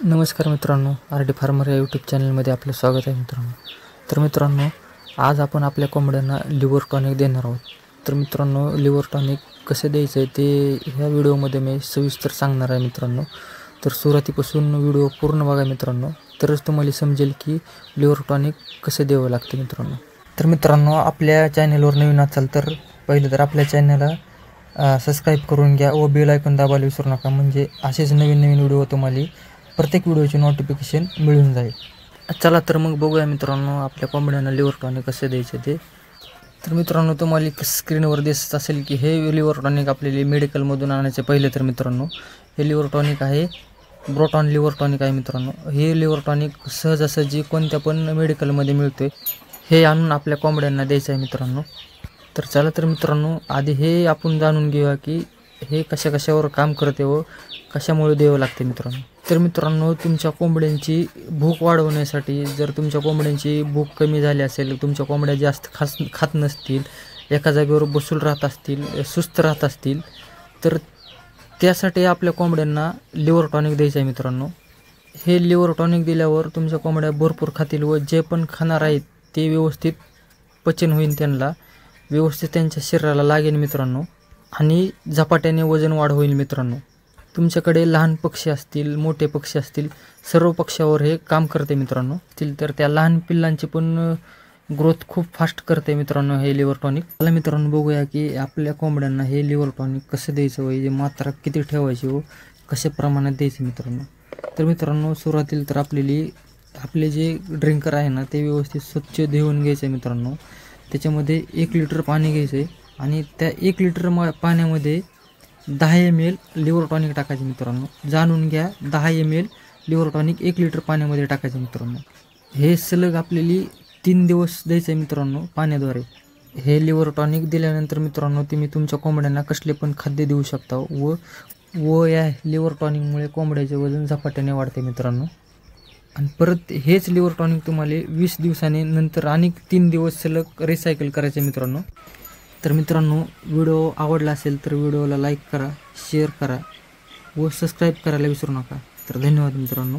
नमस्कार मित्रांनो, R D farmer या यूट्यूब चॅनलमध्ये आपलं स्वागत आहे मित्रांनो. तर मित्रांनो, आज आपण आपल्या कोंबड्यांना लिव्हर टॉनिक देणार आहोत. तर मित्रांनो, लिव्हर टॉनिक कसे द्यायचं आहे ते ह्या व्हिडिओमध्ये मी सविस्तर सांगणार आहे मित्रांनो. तर सुरुवातीपासून व्हिडिओ पूर्ण बघा मित्रांनो, तरच तुम्हाला समजेल की लिव्हर टॉनिक कसे द्यावं लागतं मित्रांनो. तर मित्रांनो, आपल्या चॅनलवर नवीन असाल तर पहिले तर आपल्या चॅनलला सबस्क्राईब करून घ्या व बेल आयकॉन दाबायला विसरू नका, म्हणजे असेच नवीन व्हिडिओ तुम्हाला प्रत्येक व्हिडिओची नोटिफिकेशन मिळून जाईल. चला तर मग बघूया मित्रांनो, आपल्या कोंबड्यांना लिव्हर टॉनिक कसे द्यायचे ते. तर मित्रांनो, तुम्हाला स्क्रीनवर दिसत असेल की हे लिव्हर टॉनिक आपल्याला मेडिकलमधून आणायचे. पहिले तर मित्रांनो, हे लिव्हर टॉनिक आहे, ब्रोटॉन लिव्हर टॉनिक आहे मित्रांनो. हे लिव्हर टॉनिक सहजासहजी कोणत्या पण मेडिकलमध्ये मिळते. हे आणून आपल्या कोंबड्यांना द्यायचं आहे मित्रांनो. तर चला तर मित्रांनो, आधी हे आपण जाणून घेऊया की हे कशावर काम करते व कशामुळे द्यावं लागते मित्रांनो. तर मित्रांनो, तुमच्या कोंबड्यांची भूक वाढवण्यासाठी, जर तुमच्या कोंबड्यांची भूक कमी झाली असेल, तुमच्या कोंबड्या जास्त खात नसतील, एका जागेवर बसून राहत असतील, सुस्त राहत असतील, तर त्यासाठी आपल्या कोंबड्यांना लिव्हर टॉनिक द्यायचं आहे मित्रांनो. हे लिव्हर टॉनिक दिल्यावर तुमच्या कोंबड्या भरपूर खातील व जे पण खाणार आहेत ते व्यवस्थित पचन होईल, त्यांना व्यवस्थित त्यांच्या शरीराला लागेल मित्रांनो, आणि झपाट्याने वजन वाढ होईल मित्रांनो. तुमच्याकडे लहान पक्षी असतील, मोठे पक्षी असतील, सर्व पक्ष्यावर हे काम करते मित्रांनो. तर त्या लहान पिल्लांची पण ग्रोथ खूप फास्ट करते मित्रांनो हे लिव्हर टॉनिक. चला मित्रांनो, बघूया की आपल्या कोंबड्यांना हे लिव्हर टॉनिक कसं द्यायचं व हे मात्रा किती ठेवायची व कशा प्रमाणात द्यायचं मित्रांनो. तर मित्रांनो, सुरुवातीला तर आपले जे ड्रिंकर आहे ना, ते व्यवस्थित स्वच्छ धुवून घ्यायचं आहे मित्रांनो. त्याच्यामध्ये 1 लिटर पाणी घ्यायचं आहे आणि त्या 1 लिटर पाण्यामध्ये 10 ml लिव्हर टॉनिक टाकायचे मित्रांनो. जाणून घ्या, 10 ml लिव्हर टॉनिक 1 लिटर पाण्यामध्ये टाकायचं मित्रांनो. हे सलग आपल्याला 3 दिवस द्यायचं आहे मित्रांनो पाण्याद्वारे. हे लिव्हर टॉनिक दिल्यानंतर मित्रांनो, तुम्ही तुमच्या कोंबड्यांना कसले पण खाद्य देऊ शकता व या लिव्हर टॉनिकमुळे कोंबड्याचे वजन झपाट्याने वाढते मित्रांनो. आणि परत हेच लिव्हर टॉनिक तुम्हाला 20 दिवसांनी नंतर आणि 3 दिवस सलग रिसायकल करायचे मित्रांनो. तर मित्रांनो, व्हिडिओ आवडला असेल तर व्हिडिओला लाईक करा, शेअर करा व सबस्क्राईब करायला विसरू नका. तर धन्यवाद मित्रांनो.